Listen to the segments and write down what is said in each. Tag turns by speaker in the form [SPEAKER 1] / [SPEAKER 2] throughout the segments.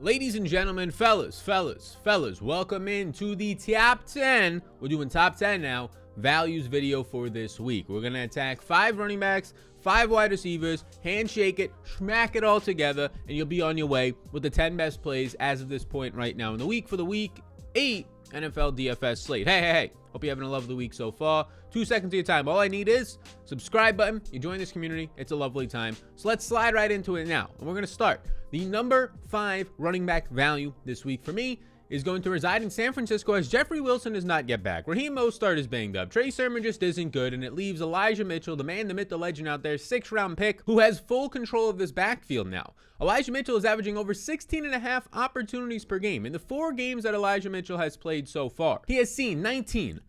[SPEAKER 1] Ladies and gentlemen, fellas, welcome into the top 10. We're doing top 10 now. Values video for this week. We're going to attack 5 running backs, 5 wide receivers, handshake it, smack it all together, and you'll be on your way with the 10 best plays as of this point right now in the week for the week 8 NFL DFS slate. Hey. Hope you're having a lovely week so far. 2 seconds of your time. All I need is subscribe button. You join this community. It's a lovely time. So let's slide right into it now. And we're going to start. The number 5 running back value this week for me is going to reside in San Francisco as Jeffrey Wilson does not get back. Raheem Mostert is banged up. Trey Sermon just isn't good, and it leaves Elijah Mitchell, the man, the myth, the legend out there, 6th-round pick, who has full control of this backfield now. Elijah Mitchell is averaging over 16.5 opportunities per game in the 4 games that Elijah Mitchell has played so far. He has seen 19,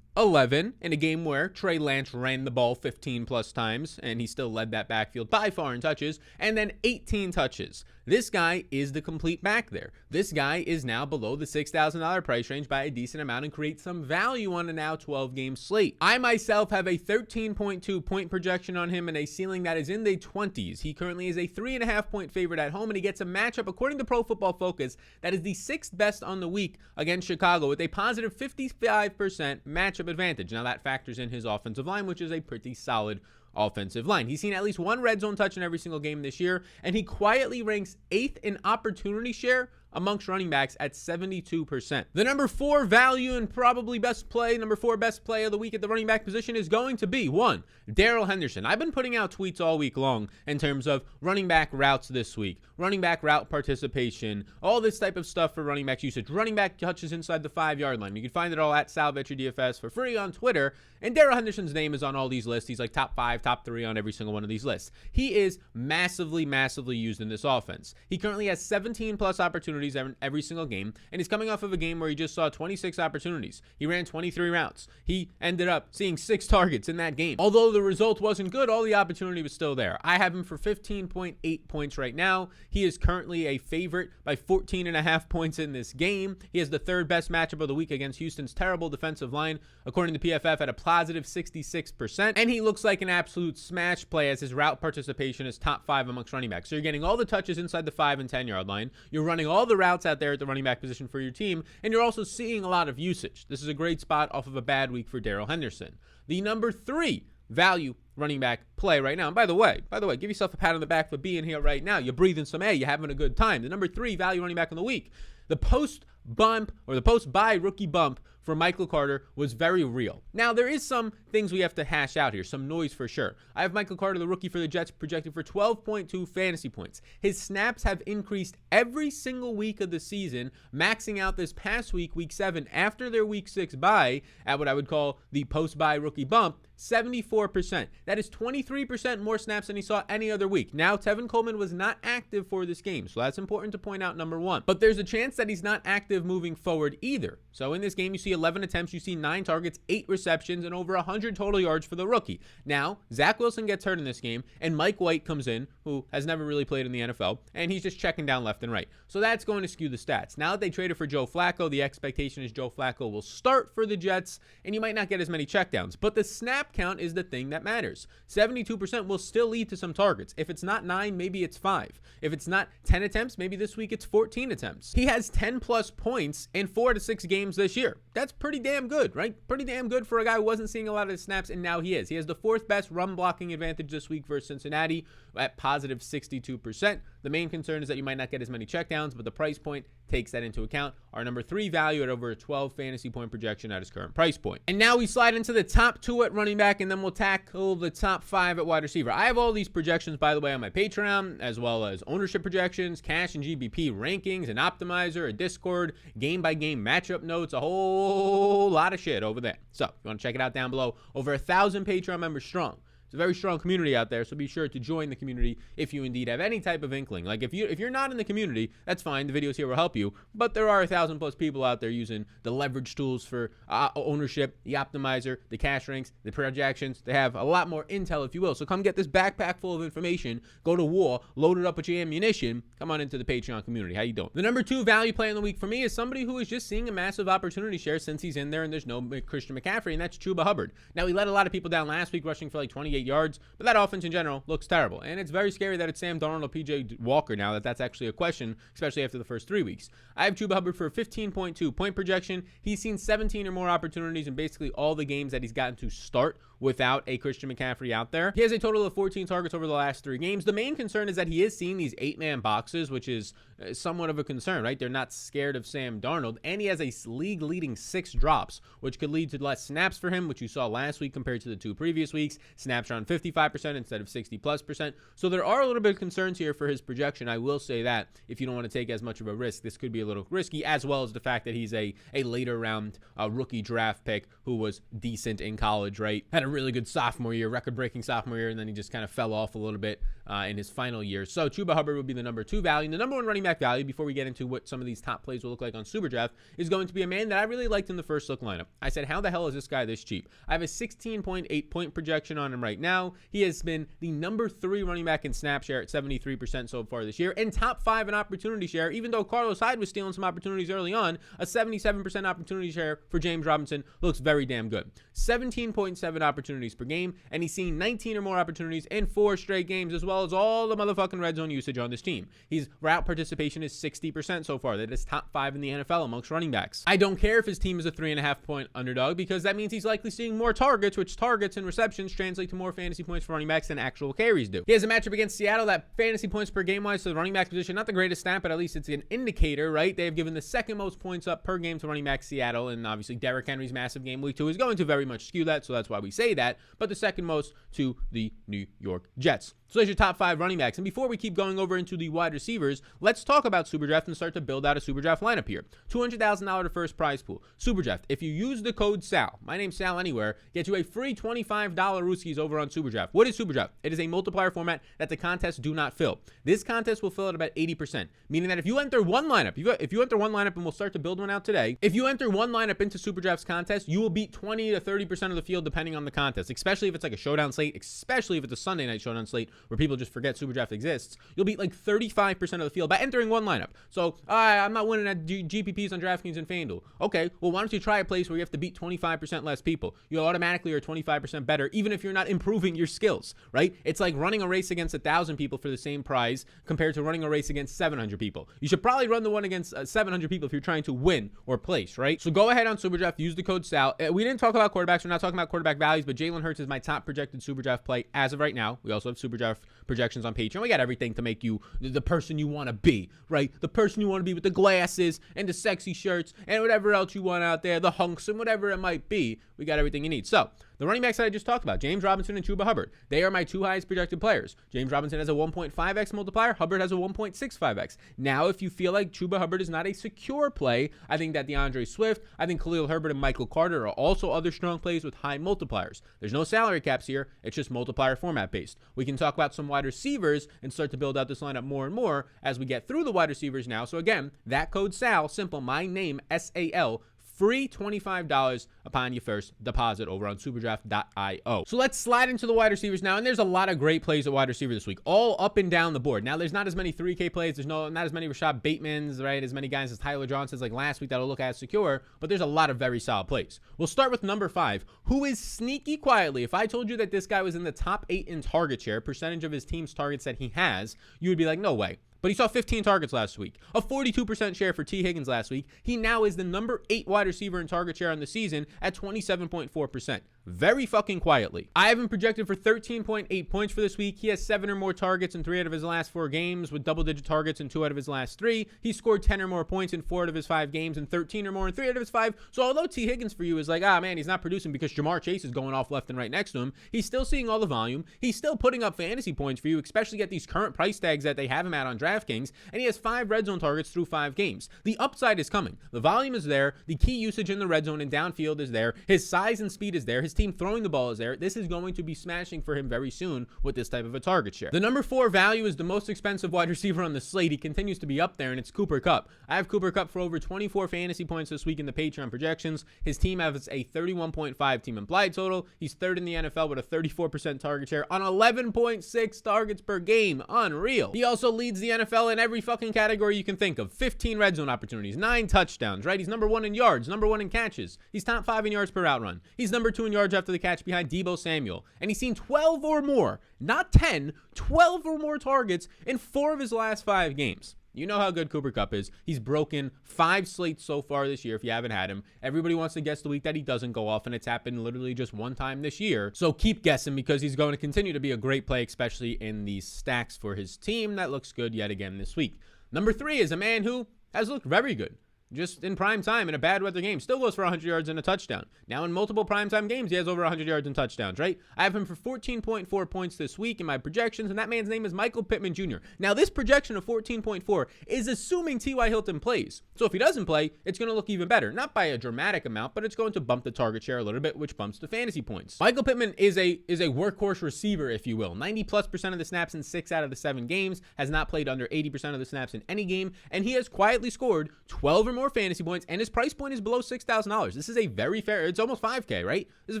[SPEAKER 1] 11 in a game where Trey Lance ran the ball 15 plus times and he still led that backfield by far in touches, and then 18 touches. This guy is the complete back there. This guy is now below the $6,000 price range by a decent amount and creates some value on a now 12-game slate. I myself have a 13.2 point projection on him and a ceiling that is in the 20s. He currently is a 3.5 point favorite at home, and he gets a matchup according to Pro Football Focus that is the 6th best on the week against Chicago with a positive 55% matchup advantage. Now that factors in his offensive line, which is a pretty solid offensive line. He's seen at least 1 red zone touch in every single game this year, and he quietly ranks 8th in opportunity share amongst running backs at 72%. The number 4 value and probably best play, number 4 best play of the week at the running back position is going to be 1, DARRELL Henderson. I've been putting out tweets all week long in terms of running back routes this week, running back route participation, all this type of stuff for running backs usage, running back touches inside the 5-yard line. You can find it all at SalVetcherDFS for free on Twitter, and DARRELL Henderson's name is on all these lists. He's like top 5, top 3 on every single one of these lists. He is massively used in this offense. He currently has 17 plus opportunities every single game, and he's coming off of a game where he just saw 26 opportunities. He ran 23 routes. He ended up seeing 6 targets in that game. Although the result wasn't good, all the opportunity was still there. I have him for 15.8 points right now. He is currently a favorite by 14.5 points in this game. He has the 3rd best matchup of the week against Houston's terrible defensive line, according to PFF, at a positive 66%, and he looks like an absolute smash play as his route participation is top 5 amongst running backs. So you're getting all the touches inside the 5 and 10-yard line. You're running all the routes out there at the running back position for your team, and you're also seeing a lot of usage. This is a great spot off of a bad week for DARRELL Henderson. The number 3 value running back play right now. And by the way, give yourself a pat on the back for being here right now. You're breathing some air. You're having a good time. The number 3 value running back in the week, the post-bye rookie bump for Michael Carter was very real. Now, there is some things we have to hash out here, some noise for sure. I have Michael Carter, the rookie for the Jets, projected for 12.2 fantasy points. His snaps have increased every single week of the season, maxing out this past week, week 7, after their week 6 bye, at what I would call the post-bye rookie bump, 74%. That is 23% more snaps than he saw any other week. Now, Tevin Coleman was not active for this game, so that's important to point out, number 1. But there's a chance that he's not active moving forward either. So in this game, you see 11 attempts, you see 9 targets, 8 receptions, and over 100 total yards for the rookie. Now, Zach Wilson gets hurt in this game, and Mike White comes in, who has never really played in the NFL, and he's just checking down left and right. So that's going to skew the stats. Now that they traded for Joe Flacco, the expectation is Joe Flacco will start for the Jets, and you might not get as many checkdowns. But the snap count is the thing that matters. 72% will still lead to some targets. If it's not 9, maybe it's 5. If it's not 10 attempts, maybe this week it's 14 attempts. He has 10 plus points in 4 to 6 games this year. That's pretty damn good, right? Pretty damn good for a guy who wasn't seeing a lot of the snaps, and now he is. He has the 4th best run blocking advantage this week versus Cincinnati at positive 62%. The main concern is that you might not get as many checkdowns, but the price point takes that into account. Our number 3 value at over a 12 fantasy point projection at his current price point. And now we slide into the top 2 at running back, and then we'll tackle the top 5 at wide receiver. I have all these projections, by the way, on my Patreon, as well as ownership projections, cash and GBP rankings, an optimizer, a Discord, game-by-game matchup notes, a whole lot of shit over there. So if you want to check it out down below, over 1,000 Patreon members strong. It's a very strong community out there, so be sure to join the community if you indeed have any type of inkling. Like if you're not in the community, that's fine. The videos here will help you, but there are 1,000 plus people out there using the leverage tools for ownership, the optimizer, the cash ranks, the projections. They have a lot more intel, if you will. So come get this backpack full of information. Go to war, load it up with your ammunition. Come on into the Patreon community. How you doing? The number 2 value play in the week for me is somebody who is just seeing a massive opportunity share since he's in there and there's no Christian McCaffrey, and that's CHUBA HUBBARD. Now, he let a lot of people down last week, rushing for like 28 98 yards, but that offense in general looks terrible. And it's very scary that it's Sam Darnold or PJ Walker now, that's actually a question, especially after the first 3 weeks. I have Chuba Hubbard for a 15.2 point projection. He's seen 17 or more opportunities in basically all the games that he's gotten to start without a Christian McCaffrey out there. He has a total of 14 targets over the last 3 games. The main concern is that he is seeing these 8-man boxes, which is somewhat of a concern, right? They're not scared of Sam Darnold, and he has a league-leading 6 drops, which could lead to less snaps for him, which you saw last week compared to the 2 previous weeks. Snaps around 55% instead of 60+%. So there are a little bit of concerns here for his projection. I will say that if you don't want to take as much of a risk, this could be a little risky, as well as the fact that he's a later round rookie draft pick who was decent in college, right? Had a really good sophomore year, record-breaking sophomore year, and then he just kind of fell off a little bit in his final year. So Chuba Hubbard would be the number 2 value. And the number 1 running back value, before we get into what some of these top plays will look like on SuperDraft, is going to be a man that I really liked in the first look lineup. I said, how the hell is this guy this cheap? I have a 16.8 point projection on him right now. He has been the number 3 running back in snap share at 73% so far this year, and top 5 in opportunity share, even though Carlos Hyde was stealing some opportunities early on. A 77% opportunity share for James Robinson looks very damn good. 17.7 opportunities per game, and he's seen 19 or more opportunities in 4 straight games, as well as all the motherfucking red zone usage on this team. His route participation is 60% so far. That is top 5 in the NFL amongst running backs. I don't care if his team is a 3.5 point underdog, because that means he's likely seeing more targets, which targets and receptions translate to more fantasy points for running backs than actual carries do. He has a matchup against Seattle that fantasy points per game wise to the running back position, not the greatest stat, but at least it's an indicator, right? They have given the 2nd most points up per game to running back Seattle, and obviously Derrick Henry's massive game week 2 is going to very much skew that, so that's why we say that, but the 2nd most to the New York Jets. So there's your top 5 running backs. And before we keep going over into the wide receivers, let's talk about SuperDraft and start to build out a SuperDraft lineup here. $200,000 to first prize pool. SuperDraft, if you use the code SAL, my name's Sal anywhere, get you a free $25 Rooskies over on SuperDraft. What is SuperDraft? It is a multiplier format that the contests do not fill. This contest will fill at about 80%, meaning that if you enter one lineup, if you enter one lineup, and we'll start to build one out today, if you enter one lineup into SuperDraft's contest, you will beat 20 to 30% of the field depending on the contest, especially if it's like a showdown slate, especially if it's a Sunday night showdown slate where people just forget SuperDraft exists. You'll beat like 35% of the field by entering one lineup. So I'm not winning at GPPs on Draftkings and FanDuel. Okay, well, why don't you try a place where you have to beat 25% less people? You automatically are 25% better, even if you're not improving your skills, right? It's like running a race against 1,000 people for the same prize compared to running a race against 700 people. You should probably run the one against 700 people if you're trying to win or place, right? So go ahead on SuperDraft, use the code SAL. We didn't talk about quarterbacks. We're not talking about quarterback values, but Jalen Hurts is my top projected SuperDraft play as of right now. We also have SuperDraft projections on Patreon. We got everything to make you the person you want to be, right? The person you want to be with the glasses and the sexy shirts and whatever else you want out there, the hunks and whatever it might be. We got everything you need. So the running backs that I just talked about, James Robinson and Chuba Hubbard, they are my 2 highest projected players. James Robinson has a 1.5x multiplier. Hubbard has a 1.65x. Now, if you feel like Chuba Hubbard is not a secure play, I think that DeAndre Swift, I think Khalil Herbert and Michael Carter are also other strong plays with high multipliers. There's no salary caps here. It's just multiplier format based. We can talk about some wide receivers and start to build out this lineup more and more as we get through the wide receivers now. So again, that code SAL, simple, my name, SAL, free $25 upon your first deposit over on superdraft.io. So let's slide into the wide receivers now. And there's a lot of great plays at wide receiver this week, all up and down the board. Now, there's not as many 3K plays. There's not as many Rashad Batemans, right? As many guys as Tyler Johnson's like last week that'll look as secure, but there's a lot of very solid plays. We'll start with number 5, who is sneaky quietly. If I told you that this guy was in the top 8 in target share, percentage of his team's targets that he has, you would be like, no way. But he saw 15 targets last week, a 42% share for T. Higgins last week. He now is the number 8 wide receiver in target share on the season at 27.4%. Very fucking quietly. I have him projected for 13.8 points for this week. He has 7 or more targets in 3 out of his last 4 games with double-digit targets in 2 out of his last 3. He scored 10 or more points in 4 out of his 5 games and 13 or more in 3 out of his 5. So although T. Higgins for you is like, man, he's not producing because Jamar Chase is going off left and right next to him, he's still seeing all the volume. He's still putting up fantasy points for you, especially at these current price tags that they have him at on Draftkings, and he has 5 red zone targets through 5 games. The upside is coming. The volume is there. The key usage in the red zone and downfield is there. His size and speed is there. His team throwing the ball is there. This is going to be smashing for him very soon with this type of a target share. The number 4 value is the most expensive wide receiver on the slate. He continues to be up there, and it's Cooper Kupp. I have Cooper Kupp for over 24 fantasy points this week in the Patreon projections. His team has a 31.5 team implied total. He's 3rd in the NFL with a 34% target share on 11.6 targets per game. Unreal. He also leads the NFL in every fucking category you can think of. 15 red zone opportunities, 9 touchdowns, right? He's number 1 in yards, number 1 in catches. He's top 5 in yards per route run. He's number 2 in yards yards after the catch behind DEEBO Samuel. And he's seen 12 or more, not 10, 12 or more targets in 4 of his last 5 games. You know how good Cooper Kupp is. He's broken 5 slates so far this year if you haven't had him. Everybody wants to guess the week that he doesn't go off, and it's happened literally just 1 time this year. So keep guessing because he's going to continue to be a great play, especially in these stacks for his team. That looks good yet again this week. Number 3 is a man who has looked very good. Just in prime time in a bad weather game, still goes for 100 yards and a touchdown. Now in multiple primetime games, he has over 100 yards and touchdowns, right? I have him for 14.4 points this week in my projections, and that man's name is Michael Pittman Jr. Now this projection of 14.4 is assuming T.Y. Hilton plays. So if he doesn't play, it's going to look even better. Not by a dramatic amount, but it's going to bump the target share a little bit, which bumps the fantasy points. Michael Pittman is a workhorse receiver, if you will. 90+% of the snaps in 6 out of the 7 games, has not played under 80% of the snaps in any game, and he has quietly scored 12 or more fantasy points, and his price point is below $6,000. This is a very fair, it's almost $5K, right? This is a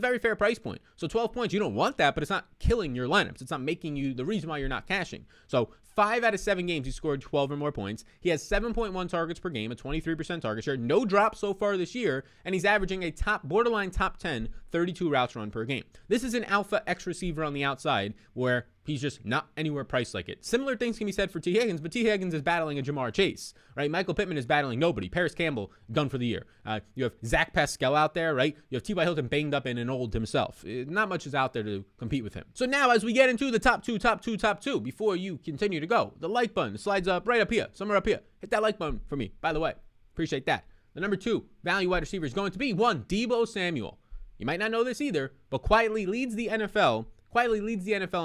[SPEAKER 1] very fair price point. So 12 points, you don't want that, but it's not killing your lineups. It's not making you the reason why you're not cashing. So 5 out of 7 games, he scored 12 or more points. He has 7.1 targets per game, a 23% target share, no drops so far this year, and he's averaging a borderline top 10, 32 routes run per game. This is an alpha X receiver on the outside where he's just not anywhere priced like it. Similar things can be said for T. Higgins, but T. Higgins is battling a Jamar Chase, right? Michael Pittman is battling nobody. Paris Campbell, done for the year. You have Zach Pascal out there, right? You have T.Y. Hilton banged up and an old himself. Not much is out there to compete with him. So now as we get into the top two, before you continue to go, the like button slides up right up here, somewhere up here. Hit that like button for me, by the way. Appreciate that. The number 2 value wide receiver is going to be 1, DEEBO Samuel. You might not know this either, but quietly leads the NFL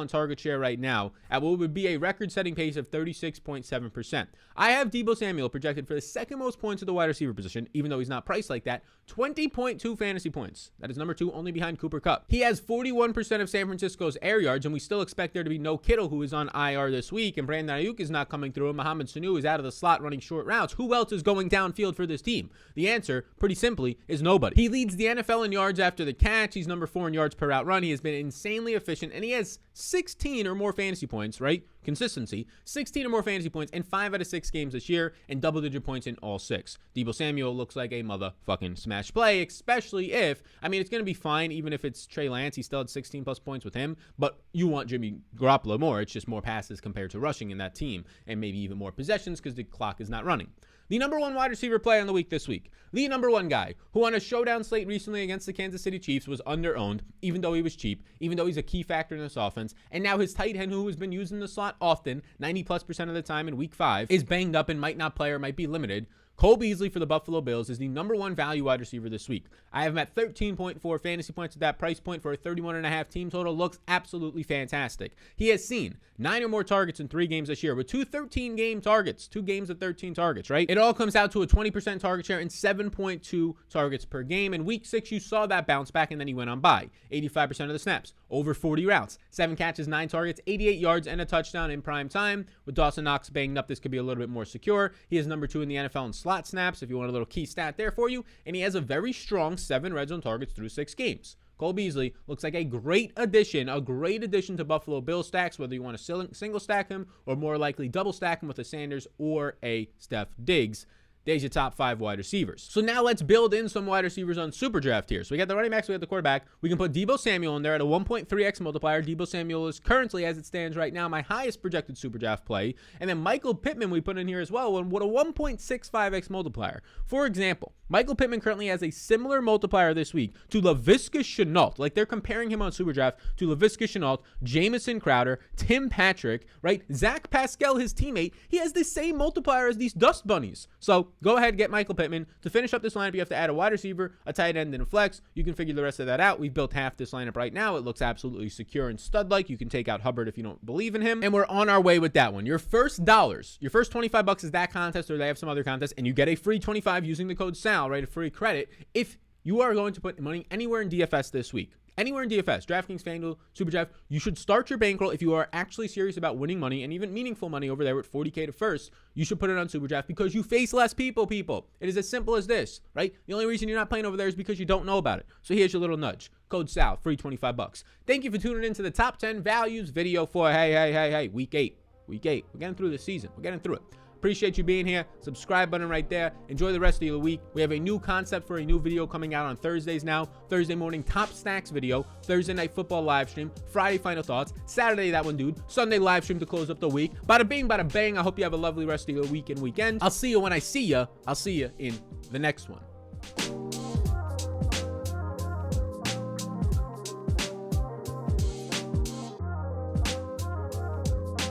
[SPEAKER 1] in target share right now at what would be a record-setting pace of 36.7%. I have DEEBO Samuel projected for the second most points at the wide receiver position, even though he's not priced like that, 20.2 fantasy points. That is number 2, only behind Cooper Kupp. He has 41% of San Francisco's air yards, and we still expect there to be no Kittle, who is on IR this week, and Brandon Ayuk is not coming through, and Mohamed Sanu is out of the slot running short routes. Who else is going downfield for this team? The answer, pretty simply, is nobody. He leads the NFL in yards after the catch. He's number 4 in yards per route run. He has been insanely efficient, and he has 16 or more fantasy points, right? Consistency, 16 or more fantasy points in 5 out of 6 games this year, and double-digit points in all 6. DEEBO Samuel looks like a motherfucking smash play, especially if, I mean, it's going to be fine even if it's Trey Lance. He still had 16+ points with him, but you want Jimmy Garoppolo more. It's just more passes compared to rushing in that team, and maybe even more possessions because the clock is not running. The number 1 wide receiver play on the week this week. The number 1 guy who on a showdown slate recently against the Kansas City Chiefs was under-owned, even though he was cheap, even though he's a key factor in this offense. And now his tight end, who has been used in the slot often, 90+% of the time in week 5, is banged up and might not play or might be limited. Cole Beasley for the Buffalo Bills is the number 1 value wide receiver this week. I have him at 13.4 fantasy points at that price point for a 31.5 team total. Looks absolutely fantastic. He has seen 9 or more targets in 3 games this year with 2 13-game targets, 2 games of 13 targets, right? It all comes out to a 20% target share and 7.2 targets per game. In week 6, you saw that bounce back, and then he went on by. 85% of the snaps, over 40 routes, 7 catches, 9 targets, 88 yards, and a touchdown in prime time. With Dawson Knox banged up, this could be a little bit more secure. He is number 2 in the NFL in slot snaps, if you want a little key stat there for you, and he has a very strong 7 red zone targets through 6 games. Cole Beasley looks like a great addition to Buffalo Bills stacks, whether you want to single stack him or more likely double stack him with a Sanders or a Steph Diggs. There's your top 5 wide receivers. So now let's build in some wide receivers on SuperDraft here. So we got the running backs, we got the quarterback. We can put DEEBO Samuel in there at a 1.3x multiplier. DEEBO Samuel is currently, as it stands right now, my highest projected SuperDraft play. And then Michael Pittman we put in here as well with a 1.65x multiplier. For example, Michael Pittman currently has a similar multiplier this week to Laviska Shenault. Like, they're comparing him on SuperDraft to Laviska Shenault, Jamison Crowder, Tim Patrick, right? Zach Pascal, his teammate, he has the same multiplier as these dust bunnies. So go ahead and get Michael Pittman. To finish up this lineup, you have to add a wide receiver, a tight end, and a flex. You can figure the rest of that out. We've built half this lineup right now. It looks absolutely secure and stud-like. You can take out Hubbard if you don't believe in him. And we're on our way with that one. Your first dollars, your first $25 is that contest, or they have some other contest, and you get a free 25 using the code SAL, right? A free credit if you are going to put money anywhere in DFS this week. Anywhere in DFS, DraftKings, FanDuel, SuperDraft, you should start your bankroll if you are actually serious about winning money and even meaningful money over there with 40K to first. You should put it on SuperDraft because you face less people. It is as simple as this, right? The only reason you're not playing over there is because you don't know about it. So here's your little nudge. Code SAL, free 25 bucks. Thank you for tuning into the top 10 values video for, hey, week 8. We're getting through the season. We're getting through it. Appreciate you being here. Subscribe button right there. Enjoy the rest of your week. We have a new concept for a new video coming out on Thursdays now. Thursday morning top stacks video, Thursday night football live stream, Friday final thoughts, Saturday that one dude, Sunday live stream to close up the week. Bada bing, bada bang. I hope you have a lovely rest of your week and weekend. I'll see you when I see ya. I'll see you in the next one.